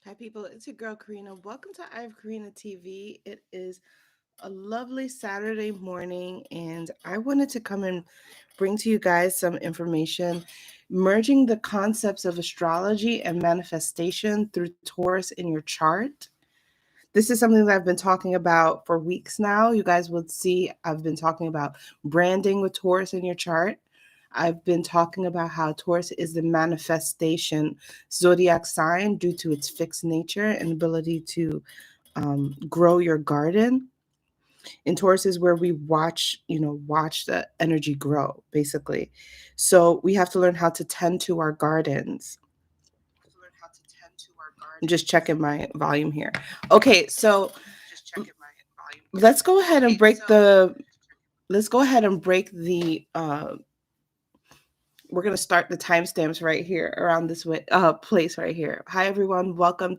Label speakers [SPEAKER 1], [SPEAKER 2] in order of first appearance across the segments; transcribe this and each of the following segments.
[SPEAKER 1] Hi, people. It's your girl, Karina. Welcome to I Have Karina TV. It is a lovely Saturday morning, and I wanted to come and bring to you guys some information merging the concepts of astrology and manifestation through Taurus in your chart. This is something that I've been talking about for weeks now. You guys will see I've been talking about branding with Taurus in your chart. I've been talking about how Taurus is the manifestation zodiac sign due to its fixed nature and ability to grow your garden. In Taurus is where we watch the energy grow, basically. So we have to learn how to tend to our gardens. I'm just checking my volume here. Okay, so let's go ahead and break the let's go ahead and break the we're going to start the timestamps right here around this way place right here. Hi everyone, welcome.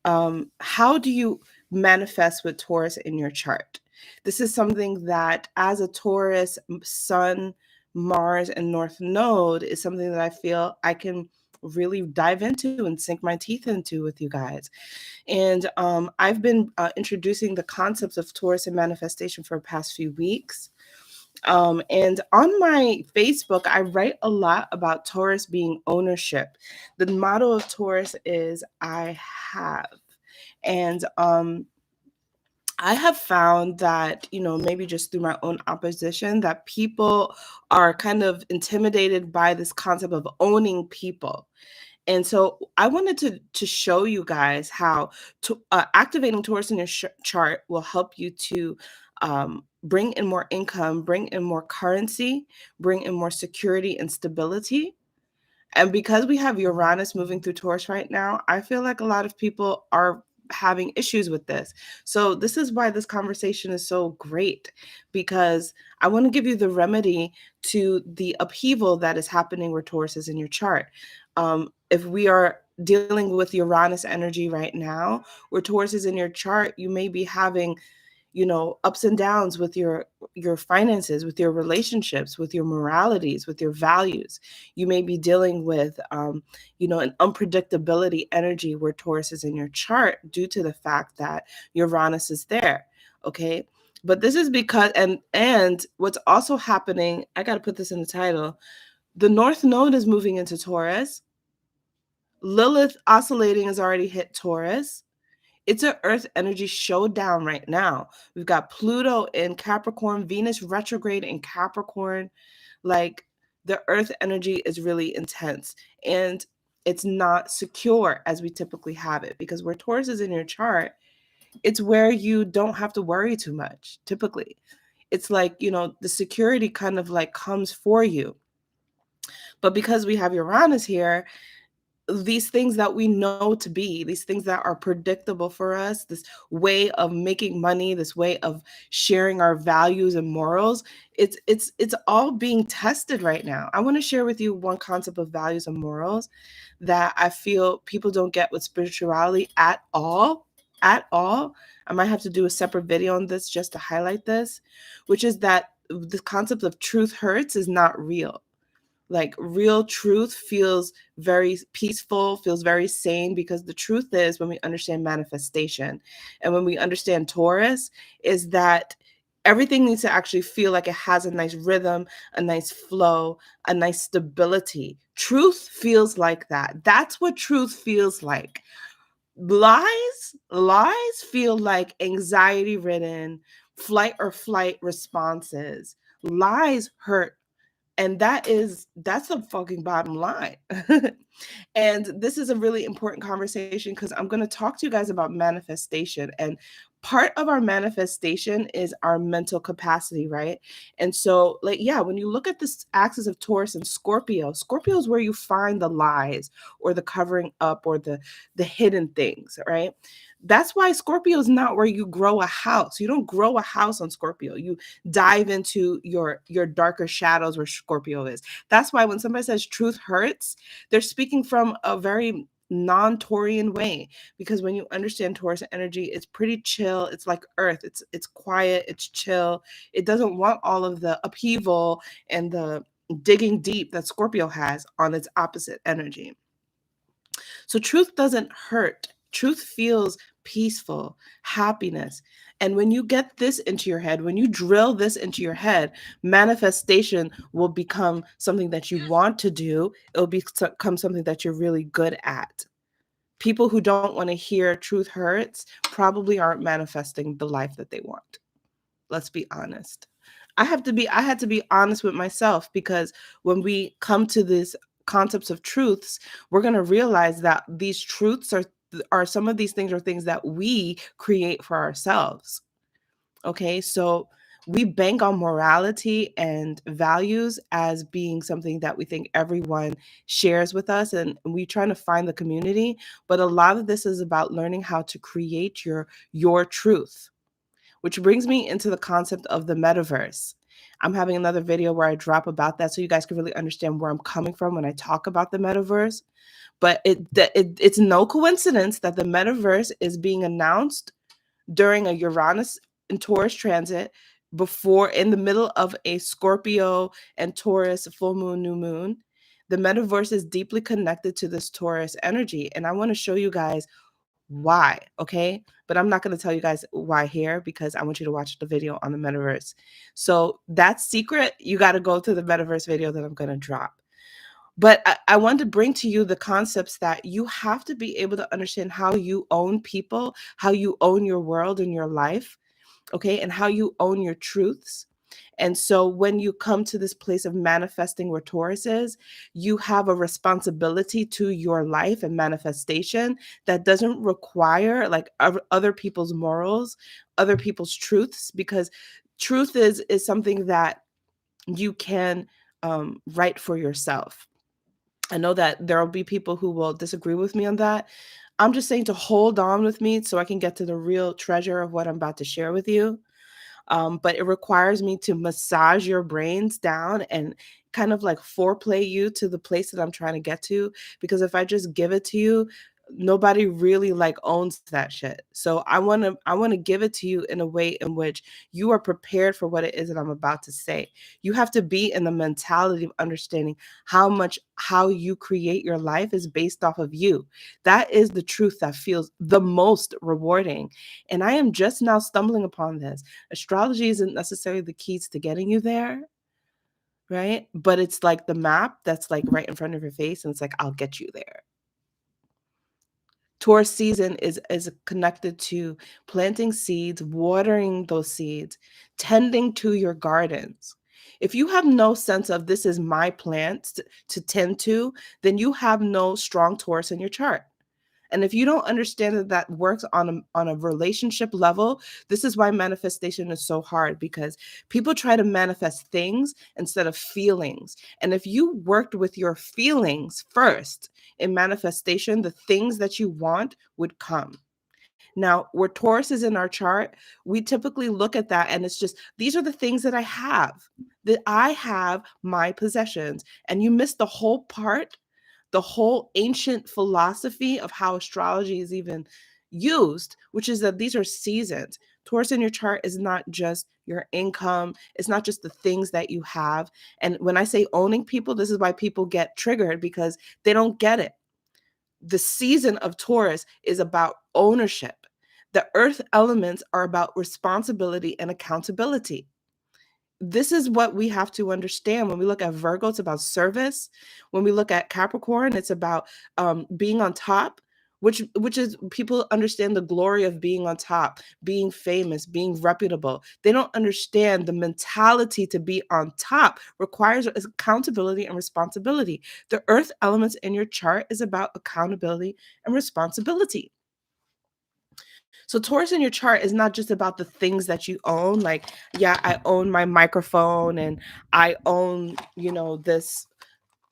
[SPEAKER 1] How do you manifest with Taurus in your chart? This is something that, as a Taurus, Sun, Mars, and North Node, is something that I feel I can really dive into and sink my teeth into with you guys. And I've been introducing the concepts of Taurus and manifestation for the past few weeks. And on my Facebook, I write a lot about Taurus being ownership. The motto of Taurus is I have. And I have found that, maybe just through my own opposition, that people are kind of intimidated by this concept of owning people. And so I wanted to show you guys how activating Taurus in your chart will help you to bring in more income, bring in more currency, bring in more security and stability. And because we have Uranus moving through Taurus right now, I feel like a lot of people are having issues with this. So this is why this conversation is so great, because I want to give you the remedy to the upheaval that is happening where Taurus is in your chart. If we are dealing with Uranus energy right now, where Taurus is in your chart, you may be having ups and downs with your finances, with your relationships, with your moralities, with your values. You may be dealing with an unpredictability energy where Taurus is in your chart due to the fact that Uranus is there. Okay, but this is because and what's also happening, I got to put this in the title. The North Node is moving into Taurus. Lilith oscillating has already hit Taurus. It's an Earth energy showdown right now. We've got Pluto in Capricorn, Venus retrograde in Capricorn. Like, the Earth energy is really intense, and it's not secure as we typically have it, because where Taurus is in your chart, it's where you don't have to worry too much. Typically, it's like, the security kind of like comes for you. But because we have Uranus here, these things that we know to be, these things that are predictable for us, this way of making money, this way of sharing our values and morals, it's all being tested right now. I want to share with you one concept of values and morals that I feel people don't get with spirituality at all. At all. I might have to do a separate video on this just to highlight this, which is that the concept of truth hurts is not real. Like, real truth feels very peaceful, feels very sane, because the truth is, when we understand manifestation and when we understand Taurus, is that everything needs to actually feel like it has a nice rhythm, a nice flow, a nice stability. Truth feels like that. That's what truth feels like. Lies feel like anxiety ridden, flight or flight responses. Lies hurt, and that's the fucking bottom line. And this is a really important conversation, because I'm going to talk to you guys about manifestation. And part of our manifestation is our mental capacity, right? And so, like, yeah, when you look at this axis of Taurus and Scorpio is where you find the lies, or the covering up, or the hidden things, right? That's why Scorpio is not where you grow a house. You don't grow a house on Scorpio. You dive into your darker shadows where Scorpio is. That's why when somebody says truth hurts, they're speaking from a very non-Taurian way, because when you understand Taurus energy, it's pretty chill. It's like Earth. It's quiet, it's chill. It doesn't want all of the upheaval and the digging deep that Scorpio has on its opposite energy. So truth doesn't hurt. Truth feels peaceful, happiness. And when you get this into your head, when you drill this into your head, manifestation will become something that you want to do. It'll become something that you're really good at. People who don't want to hear truth hurts probably aren't manifesting the life that they want. Let's be honest. I had to be honest with myself, because when we come to these concepts of truths, we're going to realize that these truths are some of these things are things that we create for ourselves. Okay? So we bank on morality and values as being something that we think everyone shares with us, and we trying to find the community, but a lot of this is about learning how to create your truth. Which brings me into the concept of the metaverse. I'm having another video where I drop about that so you guys can really understand where I'm coming from when I talk about the metaverse. But it's no coincidence that the metaverse is being announced during a Uranus and Taurus transit, before, in the middle of a Scorpio and Taurus full moon, new moon. The metaverse is deeply connected to this Taurus energy. And I want to show you guys why, okay? But I'm not going to tell you guys why here, because I want you to watch the video on the metaverse. So that's secret. You got to go to the metaverse video that I'm going to drop. But I want to bring to you the concepts that you have to be able to understand how you own people, how you own your world and your life, okay? And how you own your truths. And so when you come to this place of manifesting where Taurus is, you have a responsibility to your life and manifestation that doesn't require like other people's morals, other people's truths, because truth is something that you can write for yourself. I know that there will be people who will disagree with me on that. I'm just saying to hold on with me so I can get to the real treasure of what I'm about to share with you. But it requires me to massage your brains down and kind of like foreplay you to the place that I'm trying to get to. Because if I just give it to you, nobody really like owns that shit. So I want to give it to you in a way in which you are prepared for what it is that I'm about to say. You have to be in the mentality of understanding how you create your life is based off of you. That is the truth that feels the most rewarding. And I am just now stumbling upon this. Astrology isn't necessarily the keys to getting you there, right? But it's like the map that's like right in front of your face, and it's like, I'll get you there. Taurus season is connected to planting seeds, watering those seeds, tending to your gardens. If you have no sense of this is my plant to tend to, then you have no strong Taurus in your chart. And if you don't understand that that works on a relationship level, this is why manifestation is so hard, because people try to manifest things instead of feelings. And if you worked with your feelings first in manifestation, the things that you want would come. Now, where Taurus is in our chart, we typically look at that and it's just, these are the things that I have, that I have my possessions. And you miss the whole part, the whole ancient philosophy of how astrology is even used, which is that these are seasons. Taurus in your chart is not just your income, it's not just the things that you have. And when I say owning people, this is why people get triggered, because they don't get it. The season of Taurus is about ownership. The earth elements are about responsibility and accountability. This is what we have to understand. When we look at Virgo, it's about service. When we look at Capricorn, it's about being on top, which is, people understand the glory of being on top, being famous, being reputable. They don't understand the mentality to be on top requires accountability and responsibility. The earth elements in your chart is about accountability and responsibility. So Taurus in your chart is not just about the things that you own. Like, yeah, I own my microphone and I own,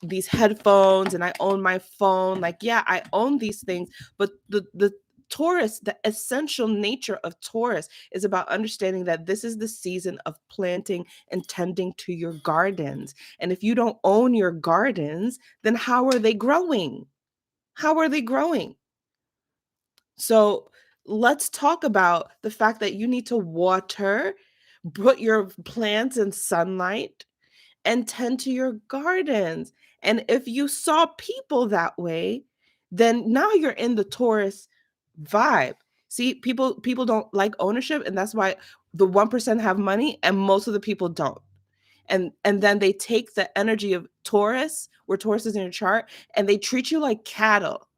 [SPEAKER 1] these headphones and I own my phone. Like, yeah, I own these things, but the Taurus, the essential nature of Taurus is about understanding that this is the season of planting and tending to your gardens. And if you don't own your gardens, then how are they growing? How are they growing? So let's talk about the fact that you need to water, put your plants in sunlight, and tend to your gardens. And if you saw people that way, then now you're in the Taurus vibe. See, people don't like ownership, and that's why the 1% have money and most of the people don't. And then they take the energy of Taurus, where Taurus is in your chart, and they treat you like cattle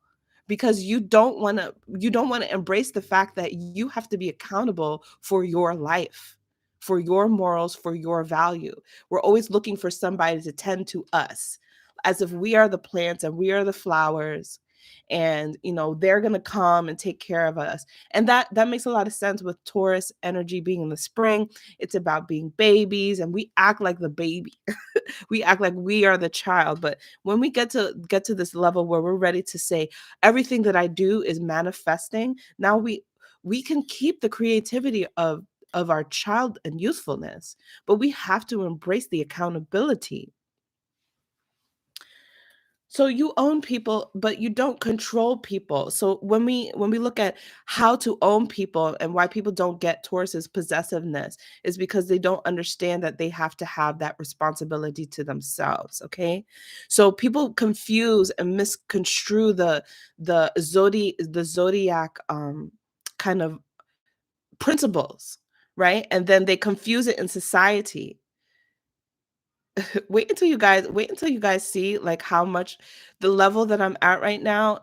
[SPEAKER 1] because you don't want to embrace the fact that you have to be accountable for your life, for your morals, for your value. We're always looking for somebody to tend to us, as if we are the plants and we are the flowers, and they're going to come and take care of us. And that makes a lot of sense with Taurus energy being in the spring. It's about being babies, and we act like the baby. We act like we are the child. But when we get to this level where we're ready to say everything that I do is manifesting, now we can keep the creativity of our child and youthfulness, but we have to embrace the accountability. So you own people, but you don't control people. So when we look at how to own people and why people don't get Taurus's possessiveness, is because they don't understand that they have to have that responsibility to themselves. Okay, so people confuse and misconstrue the zodiac kind of principles, right? And then they confuse it in society. Wait until you guys see like how much the level that I'm at right now.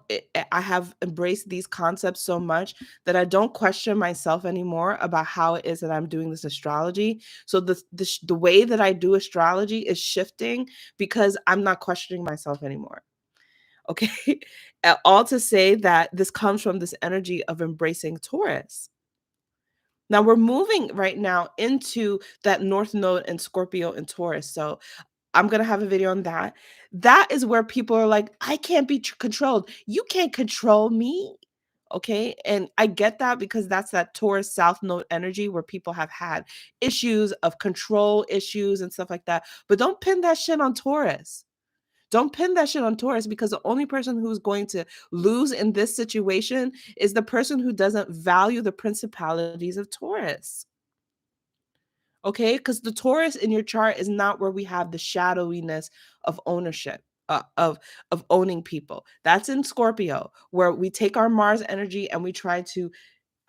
[SPEAKER 1] I have embraced these concepts so much that I don't question myself anymore about how it is that I'm doing this astrology. So the way that I do astrology is shifting because I'm not questioning myself anymore. Okay. All to say that this comes from this energy of embracing Taurus. Now we're moving right now into that North Node and Scorpio and Taurus. So I'm gonna have a video on that. That is where people are like, I can't be controlled. You can't control me. Okay. And I get that because that's that Taurus South Node energy where people have had issues of control issues and stuff like that. But don't pin that shit on Taurus. Don't pin that shit on Taurus, because the only person who's going to lose in this situation is the person who doesn't value the principalities of Taurus. Okay, because the Taurus in your chart is not where we have the shadowiness of ownership, of owning people. That's in Scorpio, where we take our Mars energy and we try to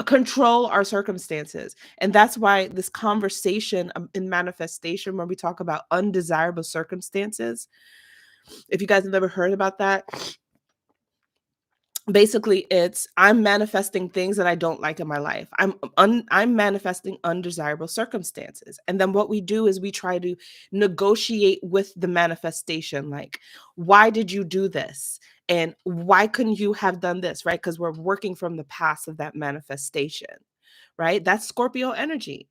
[SPEAKER 1] control our circumstances. And that's why this conversation in manifestation, where we talk about undesirable circumstances, if you guys have never heard about that, basically it's I'm manifesting things that I don't like in my life. I'm manifesting undesirable circumstances. And then what we do is we try to negotiate with the manifestation, like, why did you do this? And why couldn't you have done this, right? Because we're working from the past of that manifestation, right? That's Scorpio energy.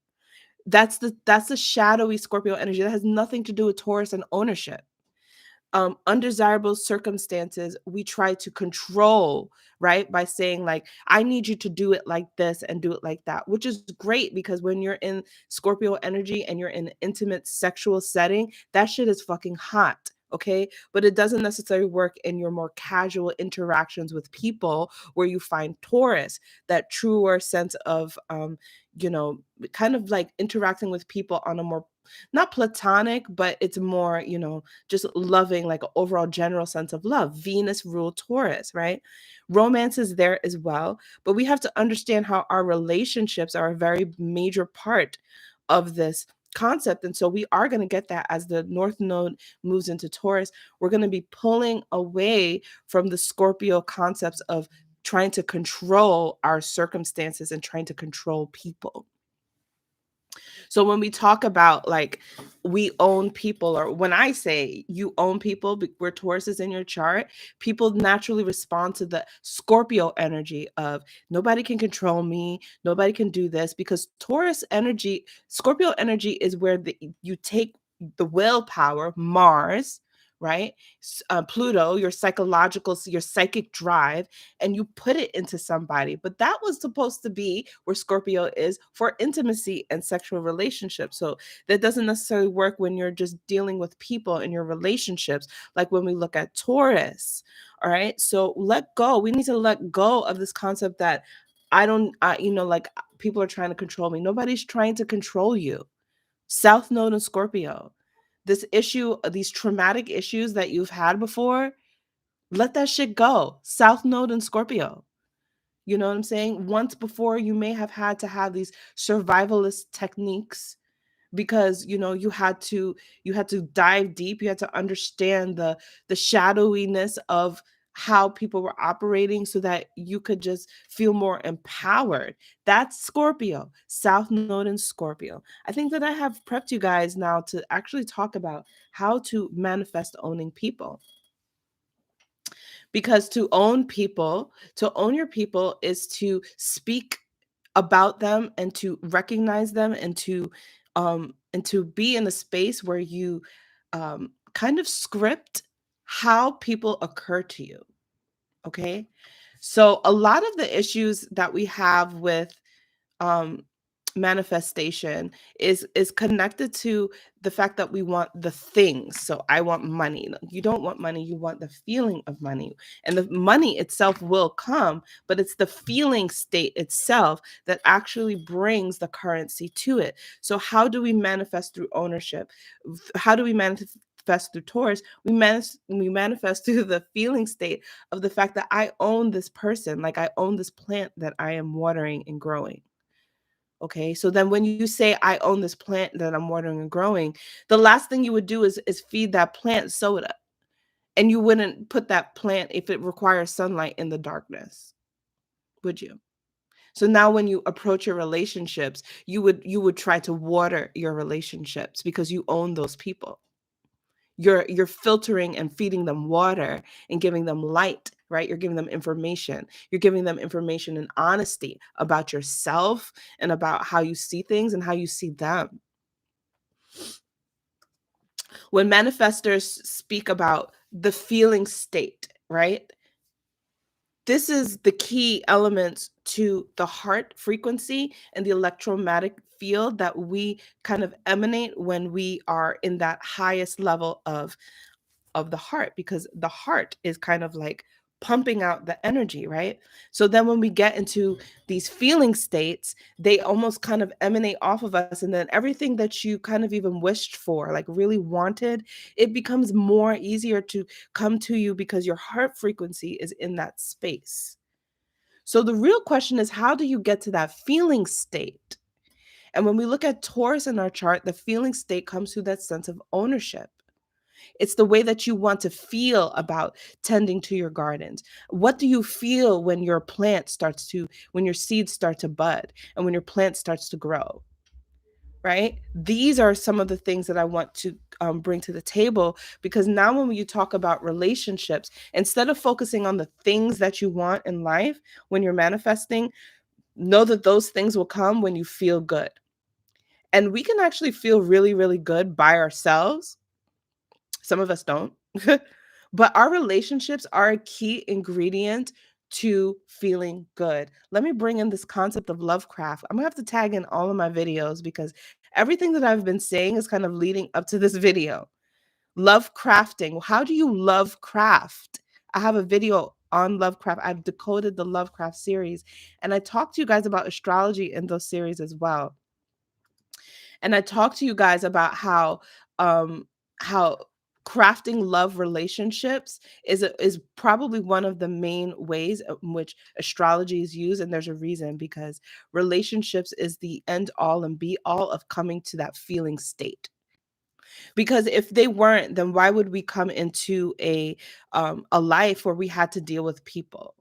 [SPEAKER 1] That's the shadowy Scorpio energy. That has nothing to do with Taurus and ownership. Undesirable circumstances we try to control, right, by saying like, I need you to do it like this and do it like that, which is great because when you're in Scorpio energy and you're in an intimate sexual setting, that shit is fucking hot. Okay, but it doesn't necessarily work in your more casual interactions with people, where you find Taurus, that truer sense of you know kind of like interacting with people on a more, not platonic, but it's more, just loving, like an overall general sense of love. Venus ruled Taurus, right? Romance is there as well, but we have to understand how our relationships are a very major part of this concept. And so we are going to get that as the North Node moves into Taurus. We're going to be pulling away from the Scorpio concepts of trying to control our circumstances and trying to control people. So when we talk about like we own people, or when I say you own people, where Taurus is in your chart, people naturally respond to the Scorpio energy of nobody can control me, nobody can do this, because Taurus energy, Scorpio energy is where you take the willpower, Mars, right? Pluto, your psychological, your psychic drive, and you put it into somebody. But that was supposed to be where Scorpio is for intimacy and sexual relationships. So that doesn't necessarily work when you're just dealing with people in your relationships, like when we look at Taurus. All right. So let go. We need to let go of this concept that like people are trying to control me. Nobody's trying to control you. South Node and Scorpio. This issue, these traumatic issues that you've had before, Let that shit go. South Node in Scorpio. You know what I'm saying? Once before, you may have had to have these survivalist techniques because you had to dive deep. You had to understand the shadowiness of how people were operating so that you could just feel more empowered. That's Scorpio, South Node in Scorpio. I think that I have prepped you guys now to actually talk about how to manifest owning people. Because to own your people is to speak about them and to recognize them and to be in a space where you kind of script how people occur to you. Okay. So a lot of the issues that we have with um manifestation is connected to the fact that we want the things. So I want money. No, you don't want money, you want the feeling of money. And the money itself will come, but it's the feeling state itself that actually brings the currency to it. So how do we manifest through ownership? How do we manifest through Taurus? We manifest through the feeling state of the fact that I own this person, like I own this plant that I am watering and growing. Okay, so then when you say I own this plant that I'm watering and growing, the last thing you would do is feed that plant soda. And you wouldn't put that plant if it requires sunlight in the darkness, would you? So now when you approach your relationships, you would try to water your relationships because you own those people. You're filtering and feeding them water and giving them light, right? You're giving them information. You're giving them information and honesty about yourself and about how you see things and how you see them. When manifestors speak about the feeling state, right? This is the key elements to the heart frequency and the electromagnetic field that we kind of emanate when we are in that highest level of the heart, because the heart is kind of like pumping out the energy, right? So then when we get into these feeling states, they almost kind of emanate off of us. And then everything that you kind of even wished for, like really wanted, it becomes more easier to come to you because your heart frequency is in that space. So the real question is, how do you get to that feeling state? And when we look at Taurus in our chart, the feeling state comes through that sense of ownership. It's the way that you want to feel about tending to your gardens. What do you feel when when your seeds start to bud and when your plant starts to grow? Right? These are some of the things that I want to bring to the table, because now when you talk about relationships, instead of focusing on the things that you want in life when you're manifesting, know that those things will come when you feel good. And we can actually feel really, really good by ourselves. Some of us don't. But our relationships are a key ingredient to feeling good. Let me bring in this concept of lovecraft. I'm gonna have to tag in all of my videos because everything that I've been saying is kind of leading up to this video. Love crafting. How do you love craft? I have a video on Lovecraft. I've decoded the Lovecraft series, and I talked to you guys about astrology in those series as well. And I talked to you guys about how crafting love relationships is probably one of the main ways in which astrology is used, and there's a reason, because relationships is the end all and be all of coming to that feeling state. Because if they weren't, then why would we come into a life where we had to deal with people?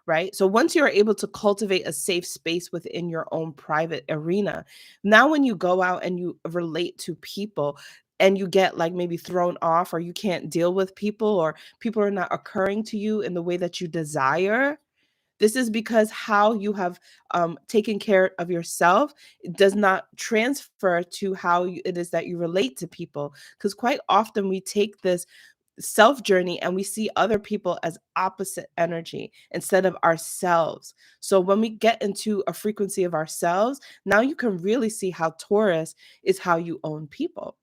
[SPEAKER 1] Right? So once you're able to cultivate a safe space within your own private arena, now when you go out and you relate to people and you get like maybe thrown off, or you can't deal with people, or people are not occurring to you in the way that you desire, this is because how you have taken care of yourself does not transfer to how it is that you relate to people. Because quite often we take this self journey and we see other people as opposite energy instead of ourselves. So when we get into a frequency of ourselves, now you can really see how Taurus is how you own people.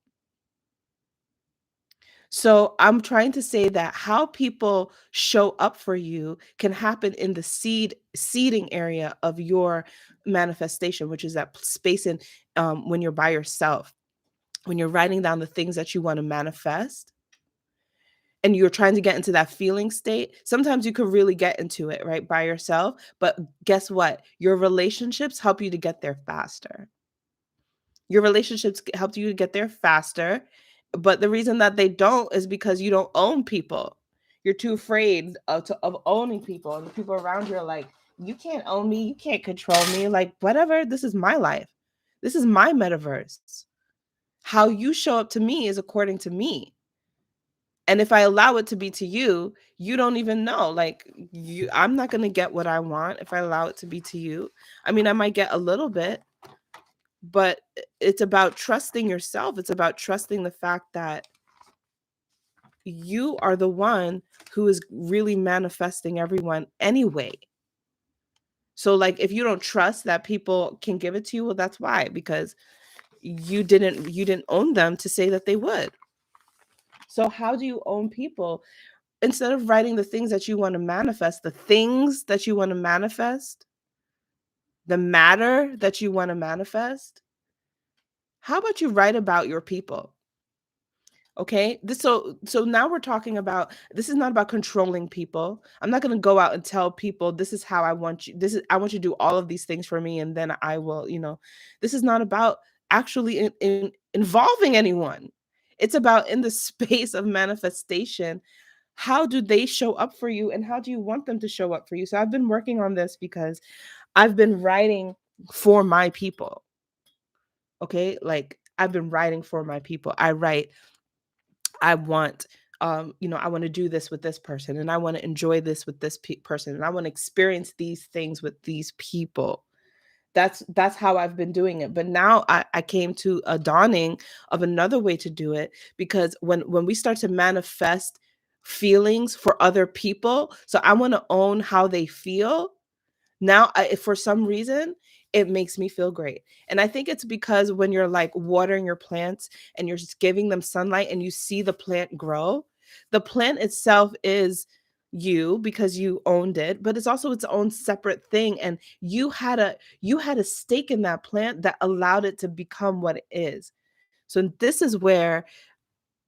[SPEAKER 1] So I'm trying to say that how people show up for you can happen in the seeding area of your manifestation, which is that space in when you're by yourself, when you're writing down the things that you want to manifest. and you're trying to get into that feeling state, sometimes you could really get into it, right, by yourself. But guess what? Your relationships help you to get there faster. Your relationships help you to get there faster. But the reason that they don't is because you don't own people. You're too afraid of owning people. And the people around you are like, you can't own me. You can't control me. Like, whatever. This is my life. This is my metaverse. How you show up to me is according to me. And if I allow it to be to you, you don't even know. Like, I'm not going to get what I want if I allow it to be to you. I mean, I might get a little bit, but it's about trusting yourself. It's about trusting the fact that you are the one who is really manifesting everyone anyway. So like, if you don't trust that people can give it to you, well, that's why, because you didn't own them to say that they would. So how do you own people? Instead of writing the things that you want to manifest, the things that you want to manifest, the matter that you want to manifest, how about you write about your people? Okay. So now we're talking about, this is not about controlling people. I'm not going to go out and tell people this is how I want you. I want you to do all of these things for me, and then I will, this is not about actually involving anyone. It's about, in the space of manifestation, how do they show up for you and how do you want them to show up for you? So I've been working on this because I've been writing for my people. Okay? Like, I've been writing for my people. I write, I want I want to do this with this person, and I want to enjoy this with this person, and I want to experience these things with these people. That's how I've been doing it. But now I came to a dawning of another way to do it, because when we start to manifest feelings for other people, so I want to own how they feel. Now, if for some reason, it makes me feel great. And I think it's because when you're like watering your plants and you're just giving them sunlight and you see the plant grow, the plant itself is you because you owned it, but it's also its own separate thing. And you had a stake in that plant that allowed it to become what it is. So this is where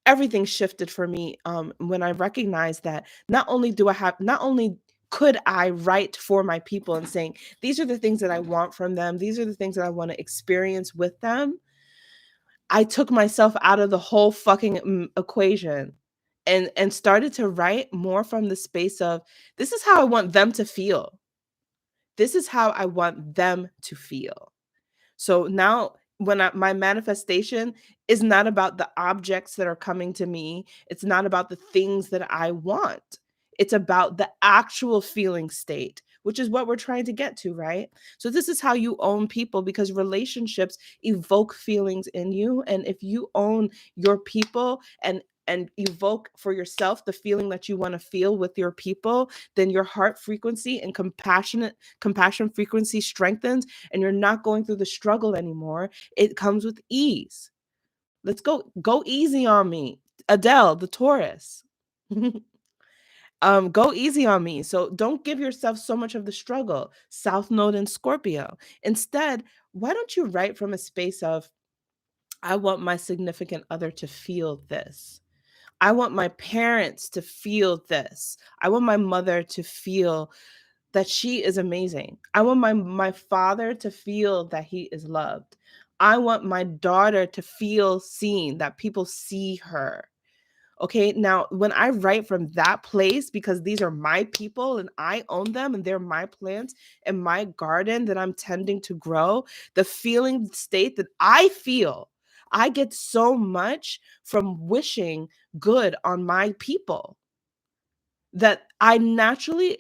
[SPEAKER 1] everything shifted for me, when I recognized that not only could I write for my people and saying, these are the things that I want from them, these are the things that I want to experience with them. I took myself out of the whole fucking equation, and started to write more from the space of, this is how I want them to feel. This is how I want them to feel. So now, my manifestation is not about the objects that are coming to me. It's not about the things that I want. It's about the actual feeling state, which is what we're trying to get to, right? So this is how you own people, because relationships evoke feelings in you. And if you own your people and evoke for yourself the feeling that you want to feel with your people, then your heart frequency and compassion frequency strengthens, and you're not going through the struggle anymore. It comes with ease. Let's go easy on me. Adele, the Taurus. Go easy on me. So don't give yourself so much of the struggle. South Node in Scorpio. Instead, why don't you write from a space of, I want my significant other to feel this. I want my parents to feel this. I want my mother to feel that she is amazing. I want my father to feel that he is loved. I want my daughter to feel seen, that people see her. Okay, now when I write from that place, because these are my people and I own them and they're my plants and my garden that I'm tending to grow, the feeling state that I feel, I get so much from wishing good on my people that I naturally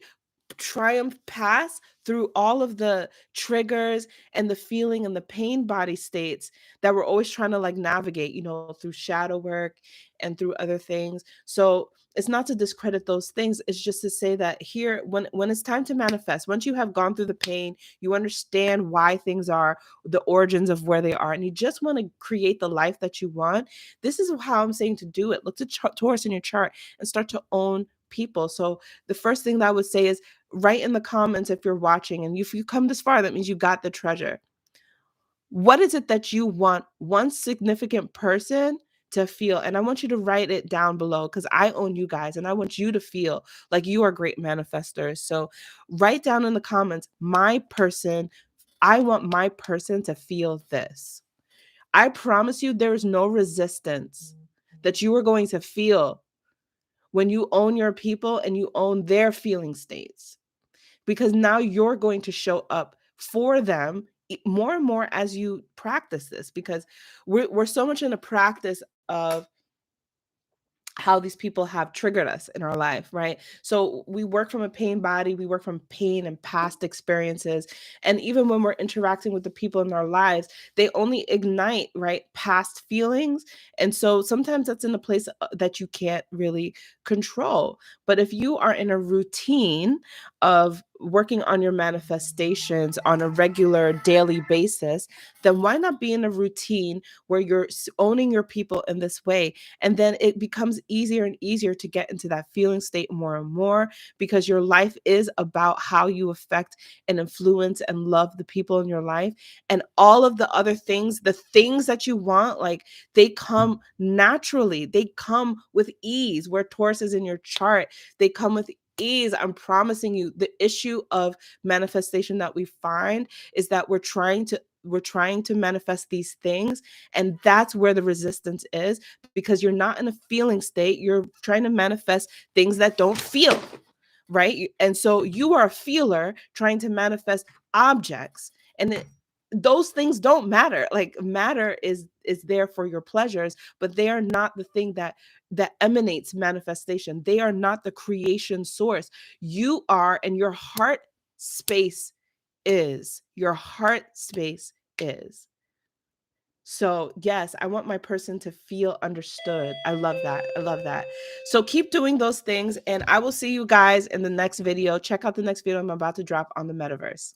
[SPEAKER 1] triumph past through all of the triggers and the feeling and the pain body states that we're always trying to like navigate, through shadow work and through other things. So it's not to discredit those things. It's just to say that here, when it's time to manifest, once you have gone through the pain, you understand why things are, the origins of where they are, and you just want to create the life that you want. This is how I'm saying to do it. Look to Taurus in your chart and start to own people. So the first thing that I would say is, write in the comments if you're watching, and if you come this far, that means you got the treasure. What is it that you want one significant person to feel, and I want you to write it down below because I own you guys and I want you to feel like you are great manifestors. So write down in the comments, I want my person to feel this. I promise you there is no resistance that you are going to feel when you own your people and you own their feeling states, because now you're going to show up for them more and more as you practice this, because we're so much in the practice of how these people have triggered us in our life, right? So we work from a pain body, we work from pain and past experiences. And even when we're interacting with the people in our lives, they only ignite, right, past feelings. And so sometimes that's in a place that you can't really control. But if you are in a routine of working on your manifestations on a regular daily basis, then why not be in a routine where you're owning your people in this way? And then it becomes easier and easier to get into that feeling state more and more, because your life is about how you affect and influence and love the people in your life. And all of the other things, the things that you want, like, they come naturally, they come with ease. Where Taurus is in your chart, they come with ease. I'm promising you. The issue of manifestation that we find is that we're trying to manifest these things, and that's where the resistance is, because you're not in a feeling state. You're trying to manifest things that don't feel right. And so you are a feeler trying to manifest objects, and those things don't matter. Like, matter is there for your pleasures, but they are not the thing that emanates manifestation. They are not the creation source. You are, and your heart space is. Your heart space is. So yes, I want my person to feel understood. I love that. I love that. So keep doing those things, and I will see you guys in the next video. Check out the next video I'm about to drop on the metaverse.